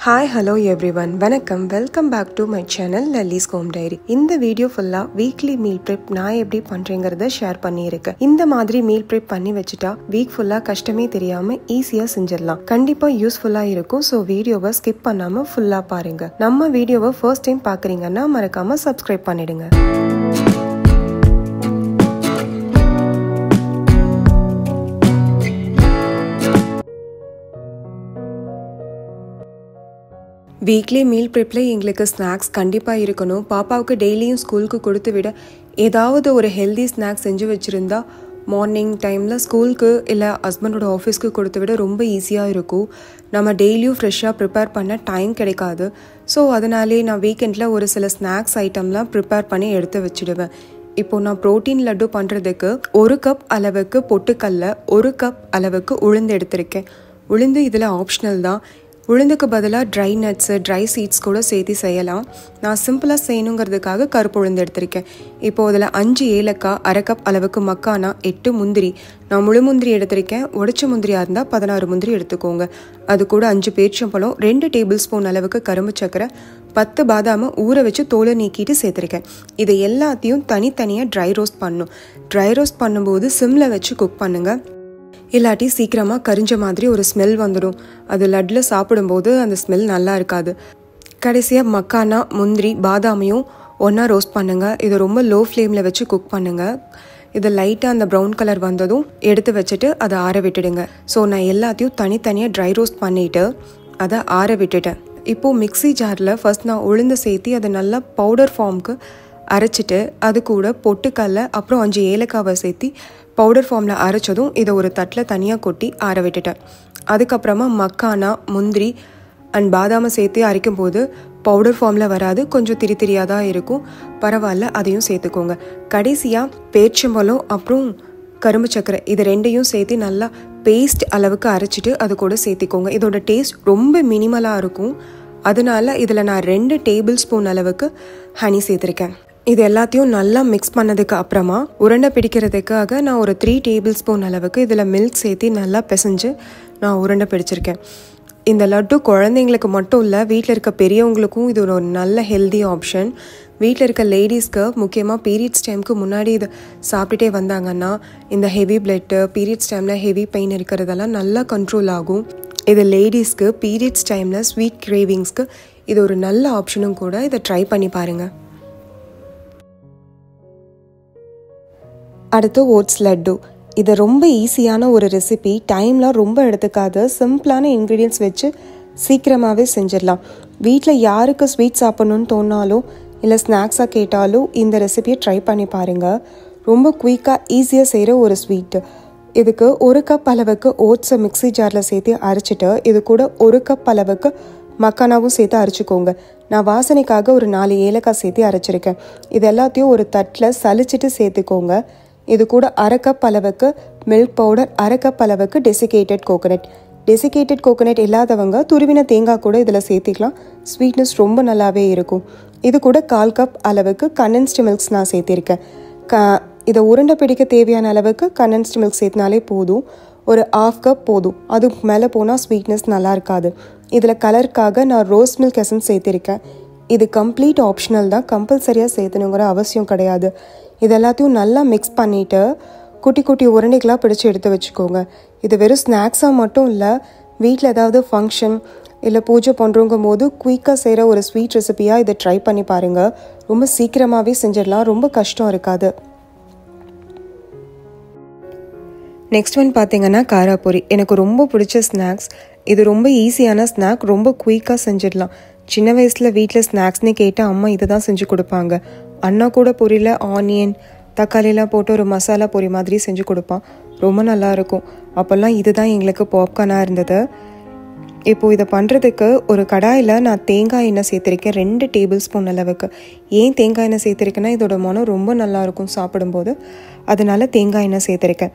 Hi, hello everyone. Vanakkam. Welcome back to my channel Lally's Home Diary. இந்த video ஃபுல்லா weekly meal prep நான் எப்படி பண்றேங்கறத share பண்ணியிருக்கேன். இந்த மாதிரி மீல் ப்ரெப் பண்ணி வச்சிட்டா வீக் ஃபுல்லா கஷ்டமே தெரியாம ஈஸியா செஞ்சிடலாம். கண்டிப்பா யூஸ்ஃபுல்லா இருக்கும். சோ வீடியோவை ஸ்கிப் பண்ணாம ஃபுல்லா பாருங்க. நம்ம வீடியோவை ஃபர்ஸ்ட் டைம் பாக்குறீங்கன்னா மறக்காம சப்ஸ்கிரைப் பண்ணிடுங்க. வீக்லி மீல் ப்ரெப்பில் எங்களுக்கு ஸ்நாக்ஸ் கண்டிப்பாக இருக்கணும். பாப்பாவுக்கு டெய்லியும் ஸ்கூலுக்கு கொடுத்து விட ஏதாவது ஒரு ஹெல்தி ஸ்நாக்ஸ் செஞ்சு வச்சுருந்தா மார்னிங் டைமில் ஸ்கூலுக்கு இல்லை ஹஸ்பண்டோட ஆஃபீஸ்க்கு கொடுத்து விட ரொம்ப ஈஸியாக இருக்கும். நம்ம டெய்லியும் ஃப்ரெஷ்ஷாக ப்ரிப்பேர் பண்ண டைம் கிடைக்காது. ஸோ அதனாலே நான் வீக்கெண்டில் ஒரு சில ஸ்நாக்ஸ் ஐட்டம்லாம் ப்ரிப்பேர் பண்ணி எடுத்து வச்சுடுவேன். இப்போது நான் ப்ரோட்டீன் லட்டு பண்ணுறதுக்கு 1 கப் அளவுக்கு பொட்டுக்கல்ல 1 கப் அளவுக்கு உளுந்து எடுத்திருக்கேன். உளுந்து இதில் ஆப்ஷனல் தான். உளுந்துக்கு பதிலாக ட்ரை நட்ஸு ட்ரை சீட்ஸ் கூட சேர்த்து செய்யலாம். நான் சிம்பிளாக செய்யணுங்கிறதுக்காக கருப்பு உளுந்து எடுத்திருக்கேன். இப்போது அதில் 5 ஏலக்காய், 1/2 கப் அளவுக்கு மக்கானா, 8 முந்திரி. நான் முழு முந்திரி எடுத்திருக்கேன். உடைச்ச முந்திரியாக இருந்தால் 16 முந்திரி எடுத்துக்கோங்க. அது கூட 5 பேரிச்சம்பழம், 2 டேபிள் ஸ்பூன் அளவுக்கு கரும்பு சக்கரை, 10 பாதாமை ஊற வச்சு தோலை நீக்கிட்டு சேர்த்துருக்கேன். இதை எல்லாத்தையும் தனித்தனியாக ட்ரை ரோஸ்ட் பண்ணணும். ட்ரை ரோஸ்ட் பண்ணும்போது சிம்மில் வச்சு குக் பண்ணுங்கள். இல்லாட்டி சீக்கிரமாக கரிஞ்ச மாதிரி ஒரு ஸ்மெல் வந்துடும். அது லட்டில் சாப்பிடும்போது அந்த ஸ்மெல் நல்லா இருக்காது. கடைசியாக மக்கானா, முந்திரி, பாதாமையும் ஒன்றா ரோஸ்ட் பண்ணுங்கள். இதை ரொம்ப லோ ஃப்ளேமில் வச்சு குக் பண்ணுங்கள். இது லைட்டாக அந்த ப்ரௌன் கலர் வந்ததும் எடுத்து வச்சுட்டு அதை ஆற விட்டுடுங்க. ஸோ நான் எல்லாத்தையும் தனித்தனியாக ட்ரை ரோஸ்ட் பண்ணிவிட்டு அதை ஆற விட்டுட்டேன். இப்போது மிக்ஸி ஜாரில் ஃபர்ஸ்ட் நான் உளுந்து சேர்த்து அதை நல்லா பவுடர் ஃபார்முக்கு அரைச்சிட்டு அது கூட பொட்டுக்கல்ல அப்புறம் 5 ஏலக்காவை சேர்த்து பவுடர் ஃபார்மில் அரைச்சதும் இதை ஒரு தட்டில் தனியாக கொட்டி ஆற விட்டுட்டேன். அதுக்கப்புறமா மக்கானா, முந்திரி அண்ட் பாதாமை சேர்த்து அரைக்கும் போது பவுடர் ஃபார்மில் வராது, கொஞ்சம் திரியாக தான் இருக்கும். பரவாயில்ல, அதையும் சேர்த்துக்கோங்க. கடைசியாக பேரிச்சம்பழம் அப்புறம் கரும்பு சக்கரை இது ரெண்டையும் சேர்த்து நல்லா பேஸ்ட் அளவுக்கு அரைச்சிட்டு அது கூட சேர்த்திக்கோங்க. இதோட டேஸ்ட் ரொம்ப மினிமலாக இருக்கும். அதனால இதில் நான் 2 டேபிள் ஸ்பூன் அளவுக்கு ஹனி சேர்த்துருக்கேன். இது எல்லாத்தையும் நல்லா மிக்ஸ் பண்ணதுக்கு அப்புறமா உருண்டை பிடிக்கிறதுக்காக நான் ஒரு 3 டேபிள் ஸ்பூன் அளவுக்கு இதில் மில்க் சேர்த்து நல்லா பிசைஞ்சு நான் உருண்டை பிடிச்சிருக்கேன். இந்த லட்டு குழந்தைங்களுக்கு மட்டும் இல்லை, வீட்டில் இருக்க பெரியவங்களுக்கும் இது ஒரு நல்ல ஹெல்தி ஆப்ஷன். வீட்டில் இருக்க லேடிஸ்க்கு முக்கியமாக பீரியட்ஸ் டைமுக்கு முன்னாடி இதை சாப்பிட்டுட்டே வந்தாங்கன்னா இந்த ஹெவி பிளட்டு, பீரியட்ஸ் டைமில் ஹெவி பெயின் இருக்கிறதெல்லாம் நல்லா கண்ட்ரோல் ஆகும். இது லேடிஸ்க்கு பீரியட்ஸ் டைமில் ஸ்வீட் கிரேவிங்ஸ்க்கு இது ஒரு நல்ல ஆப்ஷனும் கூட. இதை ட்ரை பண்ணி பாருங்கள். அடுத்து ஓட்ஸ் லட்டு. இது ரொம்ப ஈஸியான ஒரு ரெசிபி. டைம்லாம் ரொம்ப எடுத்துக்காது. சிம்பிளான இன்க்ரீடியன்ட்ஸ் வச்சு சீக்கிரமாகவே செஞ்சிடலாம். வீட்டில் யாருக்கு ஸ்வீட் சாப்பிட்ணுன்னு தோணாலும் இல்லை ஸ்நாக்ஸாக கேட்டாலும் இந்த ரெசிபியை ட்ரை பண்ணி பாருங்கள். ரொம்ப குயிக்காக ஈஸியாக செய்கிற ஒரு ஸ்வீட்டு. இதுக்கு 1 கப் அளவுக்கு ஓட்ஸை மிக்ஸி ஜாரில் சேர்த்து அரைச்சிட்டு இது கூட 1 கப் அளவுக்கு மக்கானாவும் சேர்த்து அரைச்சிக்கோங்க. நான் வாசனைக்காக ஒரு 4 ஏலக்காய் சேர்த்து அரைச்சிருக்கேன். இது எல்லாத்தையும் ஒரு தட்டில் சலிச்சிட்டு சேர்த்துக்கோங்க. இது கூட 1/2 கப் அளவுக்கு மில்க் பவுடர், 1/2 கப் அளவுக்கு டெசிகேட்டட் கோகோனட். டெசிகேட்டட் கோகோனட் இல்லாதவங்க துருவின தேங்காய் கூட இதில் சேர்த்திக்கலாம். ஸ்வீட்னஸ் ரொம்ப நல்லாவே இருக்கும். இது கூட 1/4 கப் அளவுக்கு கண்டென்ஸ்டு மில்க்ஸ் நான் சேர்த்திருக்கேன். இதை உருண்டை பிடிக்க தேவையான அளவுக்கு கண்டென்ஸ்டு மில்க் சேர்த்தினாலே போதும். ஒரு 1/2 கப் போதும். அதுக்கு மேலே போனால் ஸ்வீட்னஸ் நல்லா இருக்காது. இதில் கலருக்காக நான் ரோஸ் மில்க் எசன்ஸ் சேர்த்திருக்கேன். இது கம்ப்ளீட் ஆப்ஷனல் தான், கம்பல்சரியாக சேர்த்தணுங்கிற அவசியம் கிடையாது. இது எல்லாத்தையும் நல்லா மிக்ஸ் பண்ணிவிட்டு குட்டி குட்டி உருண்டைகளாக பிடிச்சி எடுத்து வச்சுக்கோங்க. இது வெறும் ஸ்நாக்ஸாக மட்டும் இல்லை, வீட்டில் ஏதாவது ஃபங்க்ஷன் இல்லை பூஜை பண்ணுறோங்கும் போது குயிக்காக செய்கிற ஒரு ஸ்வீட் ரெசிபியாக இதை ட்ரை பண்ணி பாருங்கள். ரொம்ப சீக்கிரமாகவே செஞ்சிடலாம், ரொம்ப கஷ்டம் இருக்காது. நெக்ஸ்ட் ஒன் பார்த்தீங்கன்னா காராப்பூரி. எனக்கு ரொம்ப பிடிச்ச ஸ்நாக்ஸ். இது ரொம்ப ஈஸியான ஸ்நாக், ரொம்ப குயிக்காக செஞ்சிடலாம். சின்ன வயசில் வீட்டில் ஸ்நாக்ஸ்னே கேட்டால் அம்மா இதை தான் செஞ்சு கொடுப்பாங்க. அண்ணா கூட பொரியில் ஆனியன், தக்காளிலாம் போட்டு ஒரு மசாலா பொரி மாதிரி செஞ்சு கொடுப்பான். ரொம்ப நல்லாயிருக்கும். அப்போல்லாம் இது தான் எங்களுக்கு பாப்கார்னாக இருந்தது. இப்போது இதை பண்ணுறதுக்கு ஒரு கடாயில் நான் தேங்காய் எண்ணெய் சேர்த்துருக்கேன் 2 டேபிள் ஸ்பூன் அளவுக்கு. ஏன் தேங்காய் எண்ணெய் சேர்த்துருக்கேன்னா இதோட மனம் ரொம்ப நல்லாயிருக்கும் சாப்பிடும்போது, அதனால தேங்காய் எண்ணெய் சேர்த்துருக்கேன்.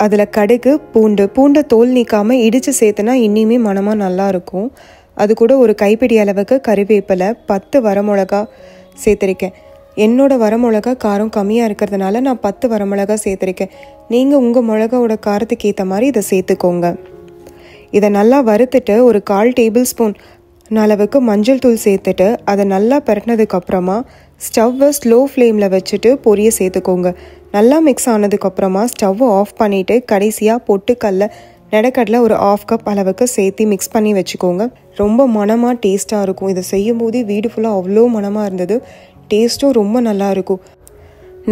அதில் கடுகு, பூண்டை தோல் நீக்காமல் இடித்து சேர்த்துனா இன்னுமே மனமாக நல்லாயிருக்கும். அது கூட ஒரு கைப்பிடி அளவுக்கு கறிவேப்பிலை, 10 வரமிளகா சேர்த்துருக்கேன். என்னோட வரமிளகா காரம் கம்மியாக இருக்கிறதுனால நான் 10 வரமிளகா சேர்த்துருக்கேன். நீங்கள் உங்கள் மிளகாவோட காரத்துக்கு ஏற்ற மாதிரி இதை சேர்த்துக்கோங்க. இதை நல்லா வறுத்துட்டு ஒரு 1/4 டேபிள் ஸ்பூன் அளவுக்கு மஞ்சள் தூள் சேர்த்துட்டு அதை நல்லா பரட்டினதுக்கப்புறமா ஸ்டவ்வை ஸ்லோ ஃப்ளேமில் வச்சுட்டு பொரியை சேர்த்துக்கோங்க. நல்லா மிக்ஸ் ஆனதுக்கப்புறமா ஸ்டவ்வை ஆஃப் பண்ணிவிட்டு கடைசியாக பொட்டுக்கல்ல நெடக்கடலை ஒரு 1/2 கப் அளவுக்கு சேர்த்து மிக்ஸ் பண்ணி வச்சுக்கோங்க. ரொம்ப மணமாக டேஸ்ட்டாக இருக்கும். இதை செய்யும் போது வீடு ஃபுல்லாக அவ்வளோ மணமாக இருந்தது. டேஸ்ட்டும் ரொம்ப நல்லாயிருக்கும்.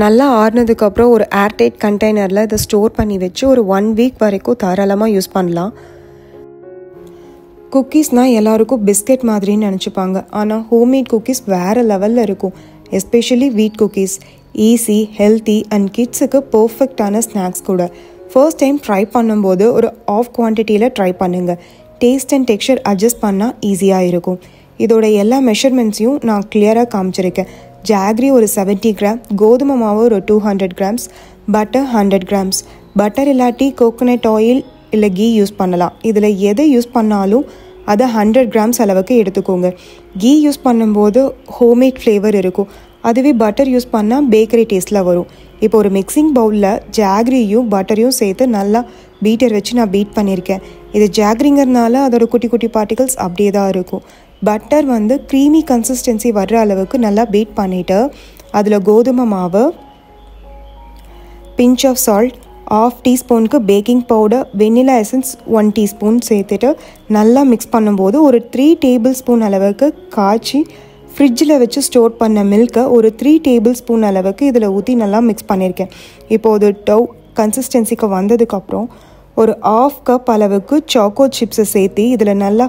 நல்லா ஆறுனதுக்கப்புறம் ஒரு ஏர்டைட் கண்டெய்னரில் இதை ஸ்டோர் பண்ணி வச்சு ஒரு 1 வீக் வரைக்கும் தாராளமாக யூஸ் பண்ணலாம். குக்கீஸ்னால் எல்லாருக்கும் பிஸ்கெட் மாதிரின்னு நினச்சிப்பாங்க. ஆனால் ஹோம்மேட் குக்கீஸ் வேறு லெவலில் இருக்கும். எஸ்பெஷலி வீட் குக்கீஸ் ஈஸி, ஹெல்த்தி அண்ட் கிட்ஸுக்கு பர்ஃபெக்டான ஸ்நாக்ஸ் கூட. ஃபர்ஸ்ட் டைம் ட்ரை பண்ணும்போது ஒரு ஆஃப் குவான்டிட்டியில் ட்ரை பண்ணுங்கள். டேஸ்ட் அண்ட் டெக்ஸ்சர் அட்ஜஸ்ட் பண்ணால் ஈஸியாக இருக்கும். இதோட எல்லா மெஷர்மெண்ட்ஸையும் நான் கிளியராக காமிச்சிருக்கேன். ஜாக்ரி ஒரு 70 கிராம், கோதுமை மாவு ஒரு 200 கிராம்ஸ், பட்டர் 100 கிராம்ஸ். பட்டர் இல்லாட்டி கோகோனட் ஆயில் இல்லை கீ யூஸ் பண்ணலாம். இதில் எதை யூஸ் பண்ணாலும் அதை 100 கிராம்ஸ் அளவுக்கு எடுத்துக்கோங்க. கீ யூஸ் பண்ணும்போது ஹோம்மேட் ஃப்ளேவர் இருக்கும். அதுவே பட்டர் யூஸ் பண்ணால் பேக்கரி டேஸ்ட்டில் வரும். இப்போ ஒரு மிக்சிங் பவுலில் ஜாக்ரியும் பட்டரையும் சேர்த்து நல்லா பீட்டர் வச்சு நான் பீட் பண்ணியிருக்கேன். இது ஜாக்ரிங்கிறதுனால அதோட குட்டி குட்டி பார்ட்டிகல்ஸ் அப்படியே தான் இருக்கும். பட்டர் க்ரீமி கன்சிஸ்டன்சி வர்ற அளவுக்கு நல்லா பீட் பண்ணிவிட்டு அதில் கோதுமை மாவு, பிஞ்ச் ஆஃப் சால்ட், 1/2 டீஸ்பூனுக்கு baking powder, vanilla essence 1 teaspoon சேர்த்துட்டு நல்லா மிக்ஸ் பண்ணும்போது ஒரு 3 டேபிள் ஸ்பூன் அளவுக்கு காய்ச்சி ஃப்ரிட்ஜில் வச்சு ஸ்டோர் பண்ண மில்கை ஒரு 3 டேபிள் ஸ்பூன் அளவுக்கு இதில் ஊற்றி நல்லா மிக்ஸ் பண்ணியிருக்கேன். இப்போது டவ் கன்சிஸ்டன்சிக்கு வந்ததுக்கப்புறம் ஒரு 1/2 கப் அளவுக்கு சாக்கோ சிப்ஸை சேர்த்து இதில் நல்லா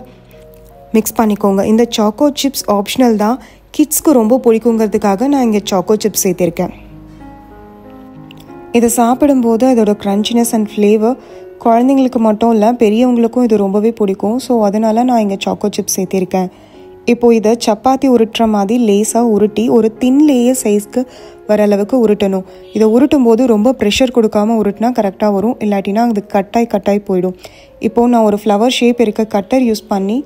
மிக்ஸ் பண்ணிக்கோங்க. இந்த சாக்கோ சிப்ஸ் ஆப்ஷனல் தான். கிட்ஸ்க்கு ரொம்ப பிடிக்குங்கிறதுக்காக நான் இங்கே சாக்கோ சிப்ஸ் சேர்த்திருக்கேன். இதை சாப்பிடும்போது அதோட க்ரன்ச்சினஸ் அண்ட் ஃப்ளேவர் குழந்தைங்களுக்கு மட்டும் இல்லை, பெரியவங்களுக்கும் இது ரொம்பவே பிடிக்கும். ஸோ அதனால் நான் இங்கே சாக்கோ சிப்ஸ் சேர்த்திருக்கேன். இப்போது இதை சப்பாத்தி உருட்டுற மாதிரி லேஸாக உருட்டி ஒரு தின் லேயர் சைஸ்க்கு வர அளவுக்கு உருட்டணும். இதை உருட்டும் போது ரொம்ப ப்ரெஷர் கொடுக்காமல் உருட்டினா கரெக்டாக வரும். இல்லாட்டினா அது கட்டாய் போயிடும். இப்போது நான் ஒரு ஃப்ளவர் ஷேப் இருக்க கட்டர் யூஸ் பண்ணி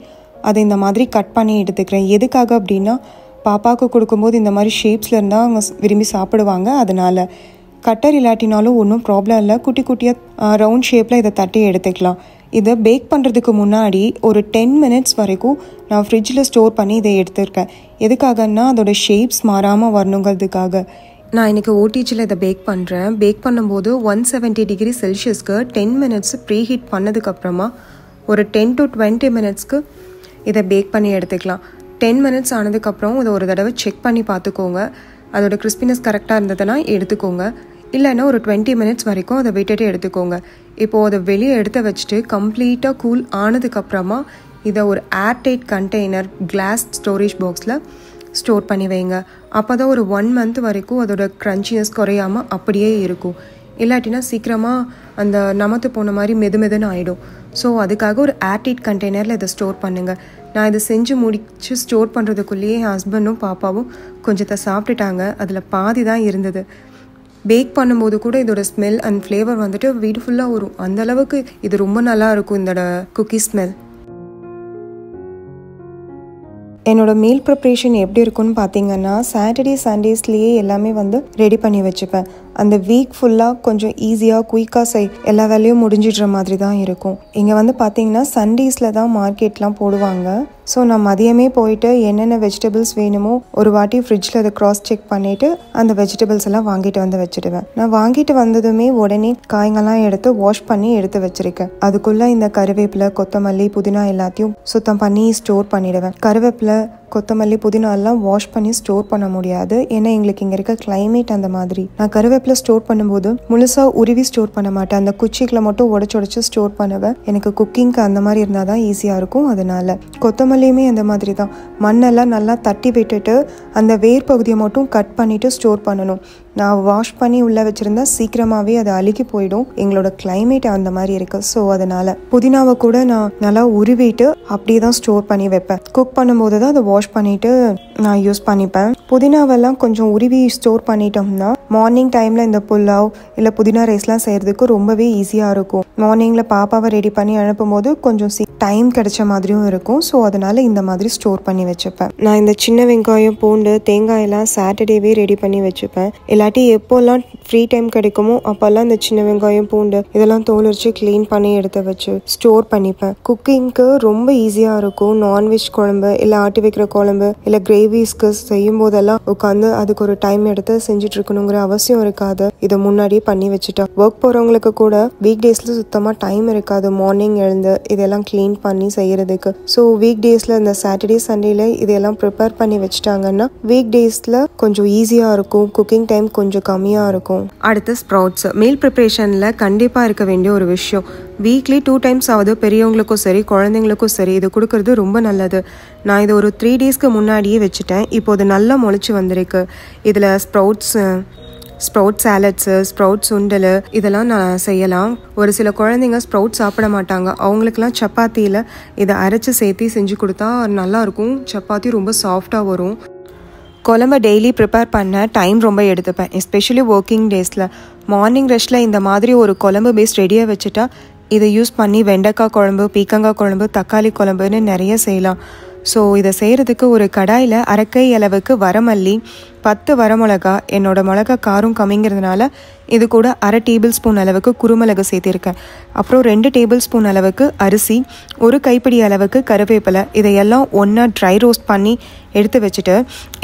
அதை இந்த மாதிரி கட் பண்ணி எடுத்துக்கிறேன். எதுக்காக அப்படின்னா பாப்பாவுக்கு கொடுக்கும்போது இந்த மாதிரி ஷேப்ஸில் இருந்தால் அவங்க விரும்பி சாப்பிடுவாங்க. அதனால் கட்டர் இல்லாட்டினாலும் ஒன்றும் ப்ராப்ளம் இல்லை. குட்டி குட்டியாக ரவுண்ட் ஷேப்பில் இதை தட்டி எடுத்துக்கலாம். இதை பேக் பண்ணுறதுக்கு முன்னாடி ஒரு 10 மினிட்ஸ் வரைக்கும் நான் ஃப்ரிட்ஜில் ஸ்டோர் பண்ணி இதை எடுத்துருக்கேன். எதுக்காகன்னா அதோட ஷேப்ஸ் மாறாமல் வரணுங்கிறதுக்காக. நான் இன்றைக்கி ஓடிஜியில் இதை பேக் பண்ணுறேன். பேக் பண்ணும்போது 170 டிகிரி செல்சியஸ்க்கு 10 மினிட்ஸ் ப்ரீ ஹீட் பண்ணதுக்கப்புறமா ஒரு 10 to 20 மினிட்ஸ்க்கு இதை பேக் பண்ணி எடுத்துக்கலாம். 10 மினிட்ஸ் ஆனதுக்கப்புறம் இதை ஒரு தடவை செக் பண்ணி பார்த்துக்கோங்க. அதோட கிறிஸ்பினஸ் கரெக்டாக இருந்ததுன்னா எடுத்துக்கோங்க. இல்லைன்னா ஒரு 20 மினிட்ஸ் வரைக்கும் அதை விட்டுட்டு எடுத்துக்கோங்க. இப்போது அதை வெளியே எடுத்து வச்சுட்டு கம்ப்ளீட்டாக கூல் ஆனதுக்கப்புறமா இதை ஒரு ஏர்டைட் கண்டெய்னர் கிளாஸ் ஸ்டோரேஜ் பாக்ஸில் ஸ்டோர் பண்ணி வைங்க. அப்போ தான் ஒரு 1 மந்த் வரைக்கும் அதோட க்ரன்ச்சினஸ் குறையாமல் அப்படியே இருக்கும். இல்லாட்டினா சீக்கிரமாக அந்த நமத்து போன மாதிரி மெதுன்னு ஆகிடும். ஸோ அதுக்காக ஒரு ஏர்டைட் கண்டெய்னரில் இதை ஸ்டோர் பண்ணுங்கள். நான் இதை செஞ்சு முடித்து ஸ்டோர் பண்ணுறதுக்குள்ளேயே என் ஹஸ்பண்டும் பாப்பாவும் கொஞ்சத்தை சாப்பிட்டுட்டாங்க. அதில் பாதி தான் இருந்தது. பேக் பண்ணும்போது கூட இதோட ஸ்மெல் அண்ட் ஃப்ளேவர் வீடு ஃபுல்லாக வரும். அந்தளவுக்கு இது ரொம்ப நல்லா இருக்கும் இதோட குக்கி ஸ்மெல். என்னோடய மீல் ப்ரிப்ரேஷன் எப்படி இருக்குன்னு பார்த்தீங்கன்னா சாட்டர்டே சண்டேஸ்லேயே எல்லாமே ரெடி பண்ணி வச்சுப்பேன். அந்த வீக் ஃபுல்லாக கொஞ்சம் ஈஸியாக குயிக்காக எல்லா வேலையும் முடிஞ்சிடுற மாதிரி தான் இருக்கும். இங்கே பார்த்தீங்கன்னா சண்டேஸில் தான் மார்க்கெட்லாம் போடுவாங்க. ஸோ நான் மதியமே போயிட்டு என்னென்ன வெஜிடபிள்ஸ் வேணுமோ ஒரு வாட்டி ஃப்ரிட்ஜில் அதை க்ராஸ் செக் பண்ணிவிட்டு அந்த வெஜிடபிள்ஸ் எல்லாம் வாங்கிட்டு வச்சுடுவேன். நான் வாங்கிட்டு வந்ததுமே உடனே காய்கள்லாம் எடுத்து வாஷ் பண்ணி எடுத்து வச்சுருக்கேன். அதுக்குள்ளே இந்த கருவேப்பிலை, கொத்தமல்லி, புதினா எல்லாத்தையும் சுத்தம் பண்ணி ஸ்டோர் பண்ணிடுவேன். கருவேப்பிலை, கொத்தமல்லி, புதினா எல்லாம் வாஷ் பண்ணி ஸ்டோர் பண்ண முடியாது. ஏன்னா எங்களுக்கு இங்கே இருக்க கிளைமேட் அந்த மாதிரி. நான் கருவேப்பிலை ஸ்டோர் பண்ணும்போது முழுசாக உருவி ஸ்டோர் பண்ண மாட்டேன். அந்த குச்சிகளை மட்டும் உடச்சு ஸ்டோர் பண்ணுவேன். எனக்கு குக்கிங்க்கு அந்த மாதிரி இருந்தால் தான் ஈஸியாக இருக்கும். அதனால கொத்தமல்லியுமே அந்த மாதிரி தான். மண்ணெல்லாம் நல்லா தட்டி விட்டுட்டு அந்த வேர் பகுதியை மட்டும் கட் பண்ணிவிட்டு ஸ்டோர் பண்ணணும். நான் வாஷ் பண்ணி உள்ளே வச்சுருந்தா சீக்கிரமாகவே அது அழுகி போயிடும். எங்களோட கிளைமேட் அந்த மாதிரி இருக்குது. ஸோ அதனால் புதினாவை கூட நான் நல்லா உருவிட்டு அப்படியே தான் ஸ்டோர் பண்ணி வைப்பேன். குக் பண்ணும்போது தான் அதை வாஷ் பண்ணிவிட்டு நான் யூஸ் பண்ணிப்பேன். புதினாவெல்லாம் கொஞ்சம் உருவி ஸ்டோர் பண்ணிட்டோம்னா மார்னிங் டைமில் இந்த புலாவ் இல்லை புதினா ரைஸ்லாம் செய்கிறதுக்கு ரொம்பவே ஈஸியாக இருக்கும். மார்னிங்கில் பாப்பாவை ரெடி பண்ணி அனுப்பும் போது கொஞ்சம் டைம் கிடைச்ச மாதிரியும் இருக்கும். ஸோ அதனால் இந்த மாதிரி ஸ்டோர் பண்ணி வச்சுப்பேன். நான் இந்த சின்ன வெங்காயம், பூண்டு, தேங்காயெல்லாம் சாட்டர்டேவே ரெடி பண்ணி வச்சுப்பேன். இல்லாட்டி எப்போல்லாம் ஃப்ரீ டைம் கிடைக்குமோ அப்போல்லாம் இந்த சின்ன வெங்காயம், பூண்டு இதெல்லாம் தோல் வச்சு க்ளீன் பண்ணி எடுத்து வச்சு ஸ்டோர் பண்ணிப்பேன். குக்கிங்க்கு ரொம்ப ஈஸியாக இருக்கும். நான்வெஜ் குழம்பு இல்லை ஆட்டி வைக்கிற குழம்பு இல்லை கிரேவிஸ்க்கு செய்யும் போதெல்லாம் உட்காந்து அதுக்கு ஒரு டைம் எடுத்து செஞ்சுட்டு இருக்கணுங்கிற அவசியம் இருக்காது. இதை முன்னாடியே பண்ணி வச்சுட்டா. ஒர்க் போகிறவங்களுக்கு கூட வீக் டேஸில் சுத்தமாக டைம் இருக்காது மார்னிங் எழுந்து இதெல்லாம் க்ளீன் பண்ணி செய்யறதுக்கு. ஸோ வீக் டேஸில் இந்த சாட்டர்டே சண்டேல இதெல்லாம் ப்ரிப்பேர் பண்ணி வச்சுட்டாங்கன்னா வீக் டேஸில் கொஞ்சம் ஈஸியாக இருக்கும். குக்கிங் டைம் கொஞ்சம் கம்மியாக இருக்கும். அடுத்து ஸ்ப்ரவுட்ஸ். மீல் ப்ரிப்ரேஷனில் கண்டிப்பாக இருக்க வேண்டிய ஒரு விஷயம். வீக்லி 2 times ஆகுது. பெரியவங்களுக்கும் சரி குழந்தைங்களுக்கும் சரி இது கொடுக்கறது ரொம்ப நல்லது. நான் இது ஒரு 3 daysக்கு முன்னாடியே வச்சுட்டேன். இப்போது நல்லா முளைச்சி வந்திருக்கு. இதில் ஸ்ப்ரவுட் சாலட்ஸு, ஸ்ப்ரவுட் சுண்டல் இதெல்லாம் நான் செய்யலாம். ஒரு சில குழந்தைங்க ஸ்ப்ரவுட் சாப்பிட மாட்டாங்க. அவங்களுக்குலாம் சப்பாத்தியில் இதை அரைச்சி சேர்த்து செஞ்சு கொடுத்தா நல்லாயிருக்கும். சப்பாத்தி ரொம்ப சாஃப்டாக வரும். குழம்பு டெய்லி ப்ரிப்பேர் பண்ண டைம் ரொம்ப எடுத்துப்பேன். எஸ்பெஷலி ஒர்க்கிங் டேஸில் மார்னிங் ரஷ்ல இந்த மாதிரி ஒரு குழம்பு பேஸ் ரெடியாக வச்சுட்டா இதை யூஸ் பண்ணி வெண்டைக்காய் குழம்பு, பீக்கங்காய் குழம்பு, தக்காளி குழம்புன்னு நிறைய செய்யலாம். ஸோ இதை செய்கிறதுக்கு ஒரு கடாயில் அரைக்கை அளவுக்கு வரமல்லி, 10 வரமிளகா, என்னோடய மிளகா காரம் கம்மிங்கிறதுனால இது கூட 1/2 டேபிள்-ஸ்பூன் அளவுக்கு குருமிளகு சேர்த்திருக்கேன். அப்புறம் 2 டேபிள்-ஸ்பூன் அளவுக்கு அரிசி, 1 கைப்பிடி அளவுக்கு கருவேப்பிலை இதையெல்லாம் ஒன்றா ட்ரை ரோஸ்ட் பண்ணி எடுத்து வச்சுட்டு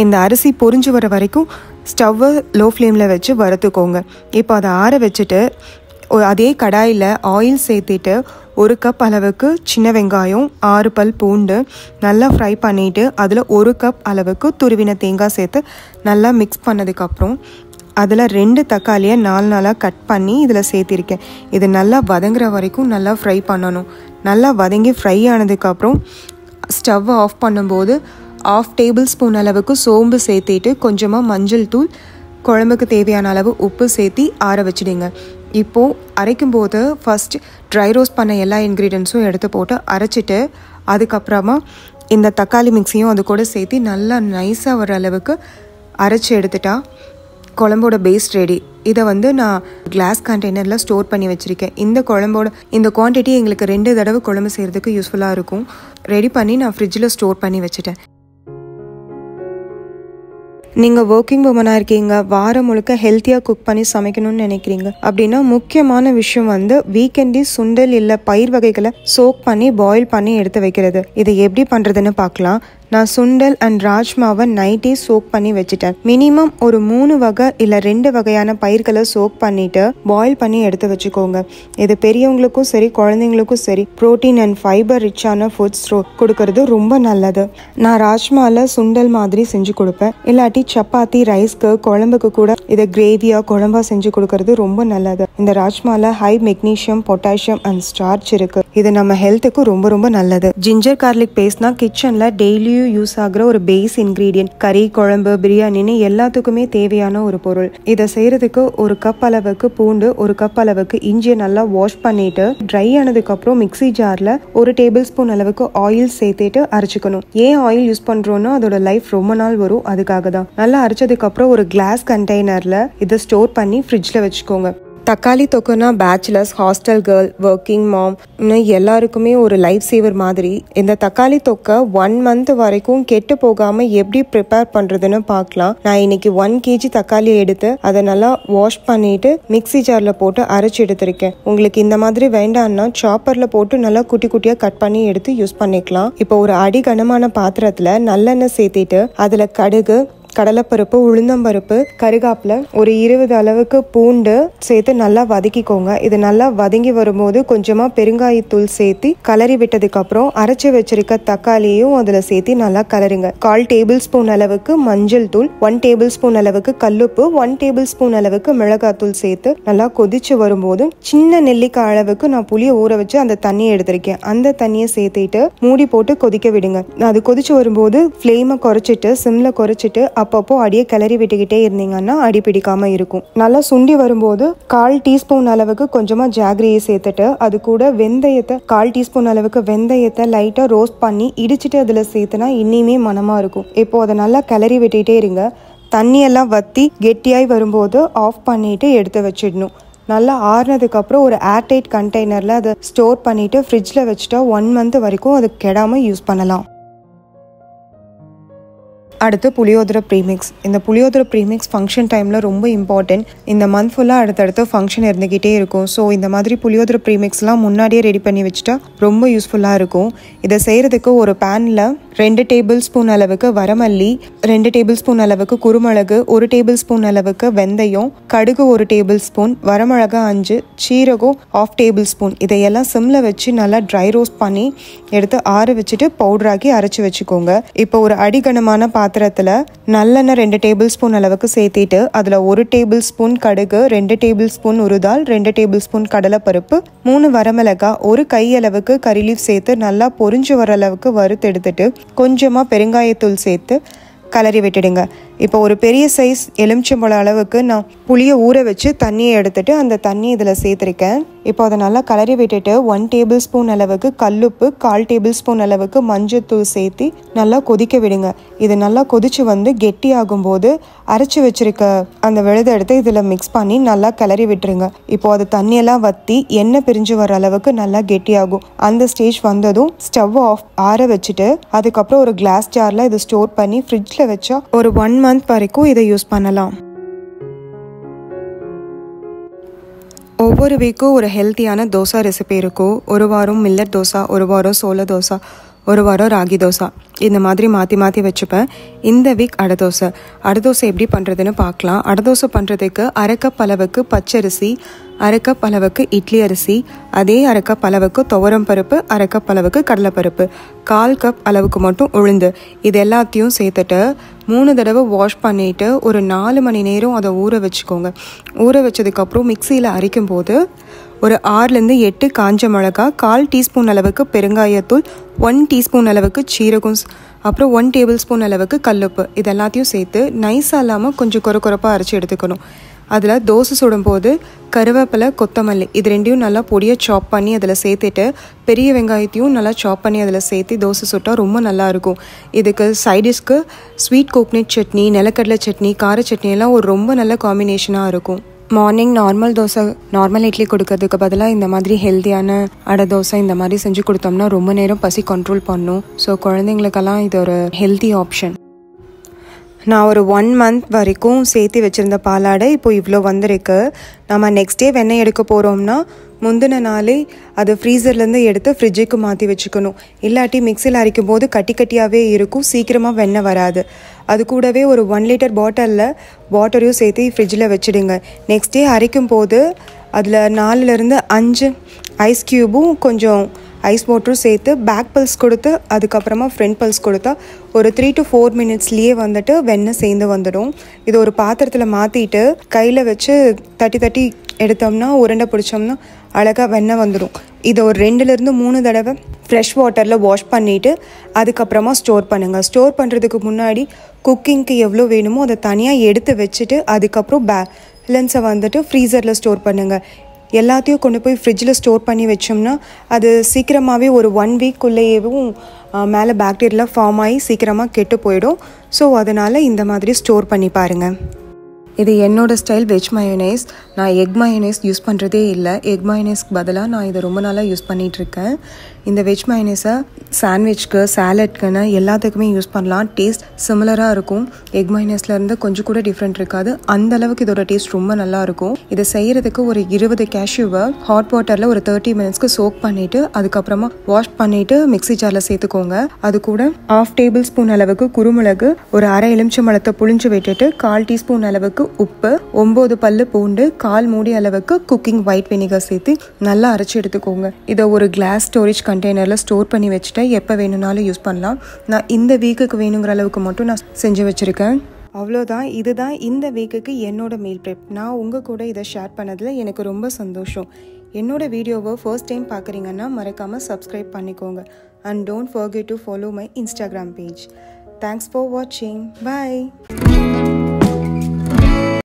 இந்த அரிசி பொரிஞ்சு வர வரைக்கும் ஸ்டவ்வை லோ ஃப்ளேமில் வச்சு வறுத்துக்கோங்க. இப்போ அதை ஆற வச்சுட்டு அதே கடாயில் ஆயில் சேர்த்திட்டு 1 கப் அளவுக்கு சின்ன வெங்காயம், 6 பல் பூண்டு நல்லா ஃப்ரை பண்ணிவிட்டு அதில் 1 கப் அளவுக்கு துருவின தேங்காய் சேர்த்து நல்லா மிக்ஸ் பண்ணதுக்கப்புறம் அதில் 2 தக்காளியை 4 கட் பண்ணி இதில் சேர்த்திருக்கேன். இது நல்லா வதங்குற வரைக்கும் நல்லா ஃப்ரை பண்ணணும். நல்லா வதங்கி ஃப்ரை ஆனதுக்கப்புறம் ஸ்டவ்வை ஆஃப் பண்ணும்போது 1/2 டேபிள்-ஸ்பூன் அளவுக்கு சோம்பு சேர்த்திட்டு கொஞ்சமாக மஞ்சள் தூள், குழம்புக்கு தேவையான அளவு உப்பு சேர்த்தி ஆற வச்சுடுங்க. இப்போது அரைக்கும்போது ஃபஸ்ட் ட்ரை ரோஸ்ட் பண்ண எல்லா இன்க்ரீடியன்ஸும் எடுத்து போட்டு அரைச்சிட்டு அதுக்கப்புறமா இந்த தக்காளி மிக்ஸையும் அது கூட சேர்த்து நல்லா நைஸாக வர அளவுக்கு அரைச்சி எடுத்துட்டா குழம்போட பேஸ் ரெடி. இதை நான் கிளாஸ் கண்டெய்னரில் ஸ்டோர் பண்ணி வச்சுருக்கேன். இந்த குழம்போட இந்த குவான்டிட்டி எங்களுக்கு 2 தடவை குழம்பு செய்கிறதுக்கு யூஸ்ஃபுல்லாக இருக்கும். ரெடி பண்ணி நான் ஃப்ரிட்ஜில் ஸ்டோர் பண்ணி வச்சுட்டேன். நீங்கள் ஒர்க்கிங் உமனாக இருக்கீங்க, வாரம் முழுக்க ஹெல்த்தியாக குக் பண்ணி சமைக்கணும்னு நினைக்கிறீங்க அப்படின்னா முக்கியமான விஷயம் வீக்கெண்டி சுண்டல் இல்லை பயிர் வகைகளை சோக் பண்ணி பாயில் பண்ணி எடுத்து வைக்கிறது. இதை எப்படி பண்ணுறதுன்னு பார்க்கலாம். நான் சுண்டல் அண்ட் ராஜ்மாவை நைட்டே சோக் பண்ணி வச்சுட்டேன். மினிமம் ஒரு 3 வகை இல்லை 2 வகையான பயிர்களை சோக் பண்ணிட்டு பாயில் பண்ணி எடுத்து வச்சுக்கோங்க. இது பெரியவங்களுக்கும் சரி குழந்தைங்களுக்கும் சரி ப்ரோட்டீன் அண்ட் ஃபைபர் ரிச்சான ஃபுட்ஸ் கொடுக்கறது ரொம்ப நல்லது. நான் ராஜ்மாவில் சுண்டல் மாதிரி செஞ்சு கொடுப்பேன். இல்லாட்டி சப்பாத்தி, ரைஸ்க்கு, குழம்புக்கு கூட இதை கிரேவியாக குழம்பா செஞ்சு கொடுக்கறது ரொம்ப நல்லது. இந்த ராஜ்மாவில் high magnesium, potassium and starch இருக்கு. இது நம்ம ஹெல்த்துக்கு ரொம்ப ரொம்ப நல்லது. ஜிஞ்சர் கார்லிக் பேஸ்ட்னா கிச்சனில் டெய்லி யூஸ் ஆகிற ஒரு பேஸ் இன்கிரீடியன்ட். கறி, குழம்பு, பிரியாணின்னு எல்லாத்துக்குமே தேவையான ஒரு பொருள். இதை செய்யறதுக்கு 1 கப் அளவுக்கு பூண்டு, 1 கப் அளவுக்கு இஞ்சியை நல்லா வாஷ் பண்ணிட்டு ட்ரை ஆனதுக்கு அப்புறம் மிக்ஸி ஜார்ல 1 டேபிள்-ஸ்பூன் அளவுக்கு ஆயில் சேர்த்துட்டு அரைச்சிக்கணும். ஏன் ஆயில் யூஸ் பண்றோம்னா அதோட லைஃப் ரொம்ப நாள் வரும், அதுக்காக தான். நல்லா அரைச்சதுக்கு அப்புறம் ஒரு கிளாஸ் கண்டெய்னர்ல இதை ஸ்டோர் பண்ணி ஃப்ரிட்ஜ்ல வச்சுக்கோங்க. தக்காளி தொக்குனா bachelors, hostel girl, working mom எல்லாருக்குமே ஒரு லைஃப் சேவர் மாதிரி. இந்த தக்காளி தொக்கை 1 month வரைக்கும் கெட்டு போகாம எப்படி ப்ரிப்பேர் பண்றதுன்னு பார்க்கலாம். நான் இன்னைக்கு 1 kg தக்காளி எடுத்து அதை நல்லா வாஷ் பண்ணிட்டு மிக்ஸி ஜார்ல போட்டு அரைச்சி எடுத்திருக்கேன். உங்களுக்கு இந்த மாதிரி வேண்டாம்னா சாப்பர்ல போட்டு நல்லா குட்டி குட்டியா கட் பண்ணி எடுத்து யூஸ் பண்ணிக்கலாம். இப்போ ஒரு அடி கனமான பாத்திரத்துல நல்லெண்ணெய் சேர்த்திட்டு அதுல கடுகு, கடலைப்பருப்பு, உளுந்தம்பருப்பு, கருகாப்பில், ஒரு 20 அளவுக்கு பூண்டு சேர்த்து நல்லா வதக்கிக்கோங்க. இது நல்லா வதங்கி வரும்போது கொஞ்சமாக பெருங்காயத்தூள் சேர்த்து கலரி விட்டதுக்கு அப்புறம் அரைச்சி வச்சிருக்க தக்காளியும் அதில் சேர்த்து நல்லா கலருங்க. 1/4 டேபிள்-ஸ்பூன் அளவுக்கு மஞ்சள் தூள், 1 டேபிள்-ஸ்பூன் அளவுக்கு கல்லுப்பு, 1 டேபிள்-ஸ்பூன் அளவுக்கு மிளகாத்தூள் சேர்த்து நல்லா கொதிச்சு வரும்போது சின்ன நெல்லிக்காய் அளவுக்கு நான் புளியை ஊற வச்சு அந்த தண்ணியை எடுத்திருக்கேன். அந்த தண்ணியை சேர்த்துட்டு மூடி போட்டு கொதிக்க விடுங்க. அது கொதிச்சு வரும்போது ஃப்ளேமை குறைச்சிட்டு சிம்ல குறைச்சிட்டு அப்பப்போ அடியே கிளறி விட்டுக்கிட்டே இருந்தீங்கன்னா அடி பிடிக்காம இருக்கும். நல்லா சுண்டி வரும்போது 1/4 டீஸ்பூன் அளவுக்கு கொஞ்சமா ஜாகரியை சேர்த்துட்டு அது கூட வெந்தயத்தை 1/4 டீஸ்பூன் அளவுக்கு வெந்தயத்தை லைட்டா ரோஸ்ட் பண்ணி இடிச்சிட்டு அதுல சேர்த்துனா இன்னுமே மனமா இருக்கும். இப்போ அதை நல்லா கிளறி விட்டுட்டே இருங்க. தண்ணியெல்லாம் வற்றி கெட்டியாகி வரும்போது ஆஃப் பண்ணிவிட்டு எடுத்து வச்சிடணும். நல்லா ஆறுனதுக்கப்புறம் ஒரு ஏர்டைட் கண்டெய்னரில் அதை ஸ்டோர் பண்ணிவிட்டு ஃப்ரிட்ஜில் வச்சுட்டா 1 மந்த் வரைக்கும் அது கெடாமல் யூஸ் பண்ணலாம். அடுத்து புளியோதரை ப்ரீமிக்ஸ். இந்த புளியோதரை ப்ரீமிக்ஸ் ஃபங்க்ஷன் டைமில் ரொம்ப இம்பார்ட்டன்ட். இந்த மந்த் ஃபுல்லாக அடுத்தடுத்து ஃபங்க்ஷன் இருந்துக்கிட்டே இருக்கும். ஸோ இந்த மாதிரி புளியோதரை ப்ரீமிக்ஸ்லாம் முன்னாடியே ரெடி பண்ணி வச்சுட்டா ரொம்ப யூஸ்ஃபுல்லாக இருக்கும். இதை செய்கிறதுக்கு ஒரு பேனில் 2 டேபிள் ஸ்பூன் அளவுக்கு வரமல்லி, 2 டேபிள் ஸ்பூன் அளவுக்கு குருமிளகு, 1 டேபிள் ஸ்பூன் அளவுக்கு வெந்தயம், கடுகு 1 டேபிள் ஸ்பூன், வரமிளகா 5, சீரகம் 1/2 டேபிள் ஸ்பூன் இதையெல்லாம் சிம்மில் வச்சு நல்லா ட்ரை ரோஸ்ட் பண்ணி எடுத்து ஆற வச்சுட்டு பவுடராக்கி அரைச்சி வச்சுக்கோங்க. இப்போ ஒரு அடிகனமான பாத்திரத்தில் நல்லெண்ணெய் 2 டேபிள் ஸ்பூன் அளவுக்கு சேர்த்திட்டு அதில் 1 டேபிள் ஸ்பூன் கடுகு, 2 டேபிள் ஸ்பூன் உருதால், 2 டேபிள் ஸ்பூன் கடலைப்பருப்பு, 3 வரமிளகா, 1 கையளவுக்கு கறி லீஃப் சேர்த்து நல்லா பொரிஞ்சு வர அளவுக்கு வறுத்து எடுத்துட்டு கொஞ்சமாக பெருங்காயத்தூள் சேர்த்து கலரி விட்டுடுங்க. இப்போ ஒரு பெரிய சைஸ் எலுமிச்சம்பழம் அளவுக்கு நான் புளியை ஊற வச்சு தண்ணியை எடுத்துட்டு அந்த தண்ணி இதில் சேர்த்துருக்கேன். இப்போ அதை நல்லா கலரி விட்டுட்டு 1 டேபிள் ஸ்பூன் அளவுக்கு கல்லுப்பு, 1/4 டேபிள் ஸ்பூன் அளவுக்கு மஞ்சத்தூள் சேர்த்து நல்லா கொதிக்க விடுங்க. இது நல்லா கொதிச்சு வந்து கெட்டி ஆகும்போது அரைச்சி வச்சிருக்க அந்த விழுதை எடுத்து இதில் மிக்ஸ் பண்ணி நல்லா கிளறி விட்டுருங்க. இப்போ அது தண்ணியெல்லாம் வற்றி எண்ணெய் பிரிஞ்சு வர அளவுக்கு நல்லா கெட்டி ஆகும். அந்த ஸ்டேஜ் வந்ததும் ஸ்டவ் ஆஃப் ஆற வச்சுட்டு அதுக்கப்புறம் ஒரு கிளாஸ் ஜாரில் இதை ஸ்டோர் பண்ணி ஃப்ரிட்ஜில் வச்சா ஒரு 1 மந்த் வரைக்கும் இதை யூஸ் பண்ணலாம். ஒவ்வொரு வீக்கும் ஒரு ஹெல்த்தியான தோசை ரெசிபி இருக்கும். ஒரு வாரம் மில்லட் தோசை, ஒரு வாரம் சோள தோசை, ஒரு வாரம் ராகி தோசை, இந்த மாதிரி மாற்றி மாற்றி வச்சுப்பேன். இந்த வீக் அடை தோசை எப்படி பண்ணுறதுன்னு பார்க்கலாம். அடை தோசை பண்ணுறதுக்கு 1/2 கப் அளவுக்கு பச்சரிசி, 1/2 கப் அளவுக்கு இட்லி அரிசி, அதே 1/2 கப் அளவுக்கு துவரம் பருப்பு, 1/2 கப் அளவுக்கு கடலைப்பருப்பு, 1/4 கப் அளவுக்கு மட்டும் உளுந்து, இது எல்லாத்தையும் சேர்த்துட்டு 3 தடவை வாஷ் பண்ணிவிட்டு ஒரு 4 மணி நேரம் அதை ஊற வச்சுக்கோங்க. ஊற வச்சதுக்கப்புறம் மிக்சியில் அரைக்கும் போது ஒரு 6லேருந்து 8 காஞ்ச மிளகா, 1/4 டீஸ்பூன் அளவுக்கு பெருங்காயத்தூள், 1 டீஸ்பூன் அளவுக்கு சீரகம், அப்புறம் 1 டேபிள் ஸ்பூன் அளவுக்கு கல்லுப்பு, இது எல்லாத்தையும் சேர்த்து நைஸாக இல்லாமல் கொஞ்சம் கொரப்பாக அரைச்சி எடுத்துக்கணும். அதில் தோசை சுடும்போது கருவேப்பிலை, கொத்தமல்லி இது ரெண்டையும் நல்லா பொடியாக சாப் பண்ணி அதில் சேர்த்துட்டு பெரிய வெங்காயத்தையும் நல்லா சாப் பண்ணி அதில் சேர்த்து தோசை சுட்டால் ரொம்ப நல்லாயிருக்கும். இதுக்கு சைடிஷ்க்கு ஸ்வீட் கோக்னட் சட்னி, நிலக்கடலை சட்னி, கார சட்னி எல்லாம் ஒரு ரொம்ப நல்ல காம்பினேஷனாக இருக்கும். Morning normal dosa, normal idli கொடுக்கறதுக்கு பதிலாக இந்த மாதிரி ஹெல்த்தியான அடை தோசை இந்த மாதிரி செஞ்சு கொடுத்தோம்னா ரொம்ப நேரம் பசி கண்ட்ரோல் பண்ணும். ஸோ குழந்தைங்களுக்கெல்லாம் இது ஒரு ஹெல்த்தி ஆப்ஷன். நான் ஒரு 1 மந்த் வரைக்கும் சேர்த்து வச்சுருந்த பாலாடை இப்போ இவ்வளோ வந்திருக்கு. நம்ம நெக்ஸ்ட் டே வெண்ணெய் எடுக்க போகிறோம்னா முந்தின நாளே அது ஃப்ரீசர்லேருந்து எடுத்து ஃப்ரிட்ஜுக்கு மாற்றி வச்சுக்கணும். இல்லாட்டி மிக்சியில் அரைக்கும் போது கட்டி கட்டியாகவே இருக்கும், சீக்கிரமாக வெண்ணெய் வராது. அது கூடவே ஒரு 1 லிட்டர் பாட்டிலில் வாட்டரையும் சேர்த்து ஃப்ரிட்ஜில் வச்சுடுங்க. நெக்ஸ்ட் டே அரைக்கும் போது அதில் 4லேருந்து 5 ஐஸ் க்யூபும் கொஞ்சம் ஐஸ் வாட்டரும் சேர்த்து பேக் பல்ஸ் கொடுத்து அதுக்கப்புறமா ஃப்ரண்ட் பல்ஸ் கொடுத்தா ஒரு 3 to 4 மினிட்ஸ்லேயே வந்துட்டு வெண்ணெய் சேர்ந்து வந்துடும். இது ஒரு பாத்திரத்தில் மாற்றிட்டு கையில் வச்சு தட்டி எடுத்தோம்னா உருண்டை பிடிச்சோம்னா அழகாக வெண்ணெய் வந்துடும். இதை ஒரு 2லேருந்து 3 தடவை ஃப்ரெஷ் வாட்டரில் வாஷ் பண்ணிவிட்டு அதுக்கப்புறமா ஸ்டோர் பண்ணுங்கள். ஸ்டோர் பண்ணுறதுக்கு முன்னாடி குக்கிங்க்கு எவ்வளோ வேணுமோ அதை தனியாக எடுத்து வச்சுட்டு அதுக்கப்புறம் பேலன்ஸை வந்துட்டு ஃப்ரீசரில் ஸ்டோர் பண்ணுங்கள். எல்லாத்தையும் கொண்டு போய் ஃப்ரிட்ஜில் ஸ்டோர் பண்ணி வச்சோம்னா அது சீக்கிரமாகவே ஒரு 1 வீக்குள்ளேயும் மேலே பாக்டீரியா ஃபார்ம் ஆகி சீக்கிரமாக கெட்டு போயிடும். ஸோ அதனால் இந்த மாதிரி ஸ்டோர் பண்ணி பாருங்கள். இது என்னோடய ஸ்டைல் வெஜ் மயோனைஸ். நான் எக் மயோனைஸ் யூஸ் பண்ணுறதே இல்லை. எக் மயோனைஸ்க்கு பதிலாக நான் இதை ரொம்ப நாளாக யூஸ் பண்ணிகிட்ருக்கேன். இந்த வெஜ் மயோனைஸை சாண்ட்விச்க்கு, சாலட்க்குன்னு எல்லாத்துக்குமே யூஸ் பண்ணலாம். டேஸ்ட் சிமிலராக இருக்கும். எக் மயோனைஸ்லேருந்து கொஞ்சம் கூட டிஃப்ரெண்ட் இருக்காது. அந்தளவுக்கு இதோட டேஸ்ட் ரொம்ப நல்லாயிருக்கும். இதை செய்கிறதுக்கு ஒரு 20 கேஷ்யூவை ஹாட் வாட்டரில் ஒரு 30 மினிட்ஸ்க்கு சோக் பண்ணிவிட்டு அதுக்கப்புறமா வாஷ் பண்ணிவிட்டு மிக்ஸி ஜாரில் சேர்த்துக்கோங்க. அது கூட 1/2 டேபிள் ஸ்பூன் அளவுக்கு குருமிளகு, ஒரு 1/2 எலுமிச்சம்பழத்தை புளிஞ்சு விட்டுட்டு 1/4 டீஸ்பூன் அளவுக்கு உப்பு, 9 பல்லு பூண்டு, 1/4 மூடி அளவுக்கு குக்கிங் ஒயிட் வினிகர் சேர்த்து நல்லா அரைச்சி எடுத்துக்கோங்க. இதை ஒரு கிளாஸ் ஸ்டோரேஜ் கண்டெய்னரில் ஸ்டோர் பண்ணி வச்சுட்டு எப்போ வேணும்னாலும் யூஸ் பண்ணலாம். நான் இந்த வீக்குக்கு வேணுங்கிற அளவுக்கு மட்டும் நான் செஞ்சு வச்சுருக்கேன். அவ்வளோதான். இதுதான் இந்த வீக்குக்கு என்னோட மீல் ப்ரெப். நான் உங்கள் கூட இதை ஷேர் பண்ணதில் எனக்கு ரொம்ப சந்தோஷம். என்னோட வீடியோவை ஃபர்ஸ்ட் டைம் பார்க்குறீங்கன்னா மறக்காமல் சப்ஸ்கிரைப் பண்ணிக்கோங்க. And don't forget to follow my Instagram page. Thanks for வாட்சிங். பாய்.